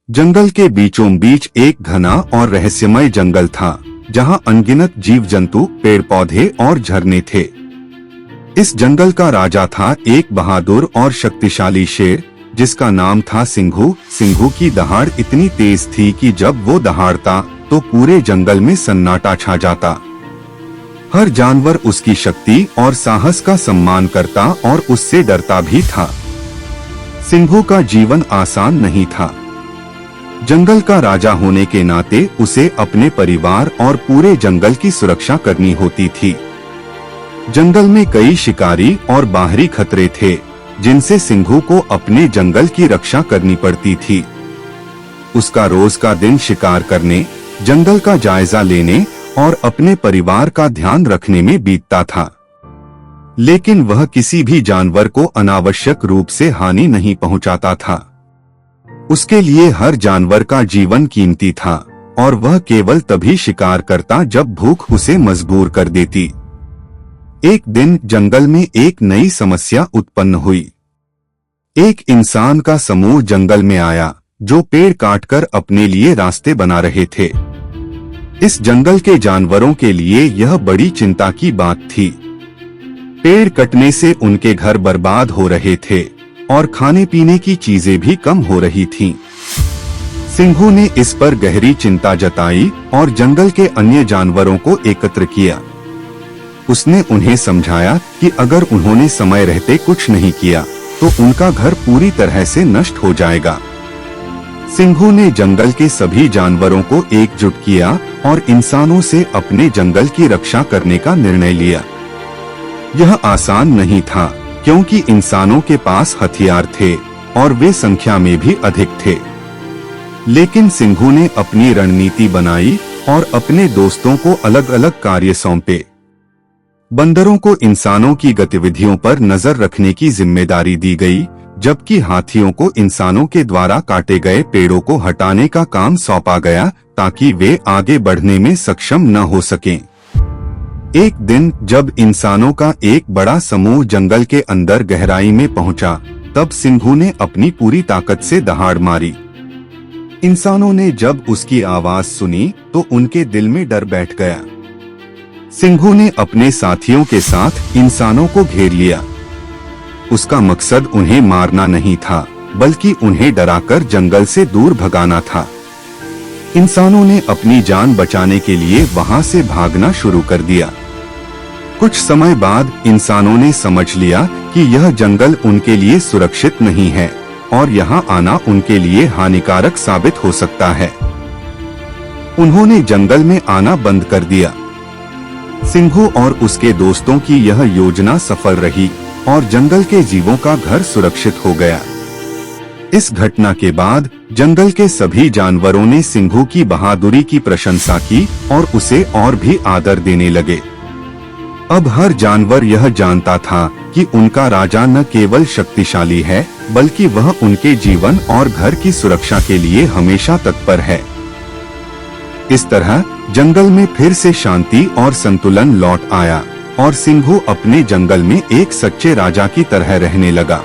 जंगल के बीचों बीच एक घना और रहस्यमय जंगल था, जहां अनगिनत जीव जंतु, पेड़ पौधे और झरने थे। इस जंगल का राजा था एक बहादुर और शक्तिशाली शेर, जिसका नाम था सिंघू। सिंघू की दहाड़ इतनी तेज थी कि जब वो दहाड़ता तो पूरे जंगल में सन्नाटा छा जाता। हर जानवर उसकी शक्ति और साहस का सम्मान करता और उससे डरता भी था। सिंघू का जीवन आसान नहीं था। जंगल का राजा होने के नाते उसे अपने परिवार और पूरे जंगल की सुरक्षा करनी होती थी। जंगल में कई शिकारी और बाहरी खतरे थे, जिनसे सिंघू को अपने जंगल की रक्षा करनी पड़ती थी। उसका रोज का दिन शिकार करने, जंगल का जायजा लेने और अपने परिवार का ध्यान रखने में बीतता था। लेकिन वह किसी भी जानवर को अनावश्यक रूप से हानि नहीं पहुंचाता था। उसके लिए हर जानवर का जीवन कीमती था और वह केवल तभी शिकार करता जब भूख उसे मजबूर कर देती। एक दिन जंगल में एक नई समस्या उत्पन्न हुई। एक इंसान का समूह जंगल में आया, जो पेड़ काटकर अपने लिए रास्ते बना रहे थे। इस जंगल के जानवरों के लिए यह बड़ी चिंता की बात थी। पेड़ कटने से उनके घर बर्बाद हो रहे थे और खाने पीने की चीजें भी कम हो रही थीं। सिंघू ने इस पर गहरी चिंता जताई और जंगल के अन्य जानवरों को एकत्र किया। उसने उन्हें समझाया कि अगर उन्होंने समय रहते कुछ नहीं किया तो उनका घर पूरी तरह से नष्ट हो जाएगा। सिंघू ने जंगल के सभी जानवरों को एकजुट किया और इंसानों से अपने जंगल की रक्षा करने का निर्णय लिया। यह आसान नहीं था, क्योंकि इंसानों के पास हथियार थे और वे संख्या में भी अधिक थे। लेकिन सिंघू ने अपनी रणनीति बनाई और अपने दोस्तों को अलग अलग कार्य सौंपे। बंदरों को इंसानों की गतिविधियों पर नजर रखने की जिम्मेदारी दी गई, जबकि हाथियों को इंसानों के द्वारा काटे गए पेड़ों को हटाने का काम सौंपा गया, ताकि वे आगे बढ़ने में सक्षम न हो सकें। एक दिन जब इंसानों का एक बड़ा समूह जंगल के अंदर गहराई में पहुंचा, तब सिंघू ने अपनी पूरी ताकत से दहाड़ मारी। इंसानों ने जब उसकी आवाज सुनी तो उनके दिल में डर बैठ गया। सिंघू ने अपने साथियों के साथ इंसानों को घेर लिया। उसका मकसद उन्हें मारना नहीं था, बल्कि उन्हें डराकर जंगल से दूर भगाना था। इंसानों ने अपनी जान बचाने के लिए वहां से भागना शुरू कर दिया। कुछ समय बाद इंसानों ने समझ लिया कि यह जंगल उनके लिए सुरक्षित नहीं है और यहां आना उनके लिए हानिकारक साबित हो सकता है। उन्होंने जंगल में आना बंद कर दिया। सिंघू और उसके दोस्तों की यह योजना सफल रही और जंगल के जीवों का घर सुरक्षित हो गया। इस घटना के बाद जंगल के सभी जानवरों ने सिंघू की बहादुरी की प्रशंसा की और उसे और भी आदर देने लगे। अब हर जानवर यह जानता था कि उनका राजा न केवल शक्तिशाली है, बल्कि वह उनके जीवन और घर की सुरक्षा के लिए हमेशा तत्पर है। इस तरह जंगल में फिर से शांति और संतुलन लौट आया और सिंघू अपने जंगल में एक सच्चे राजा की तरह रहने लगा।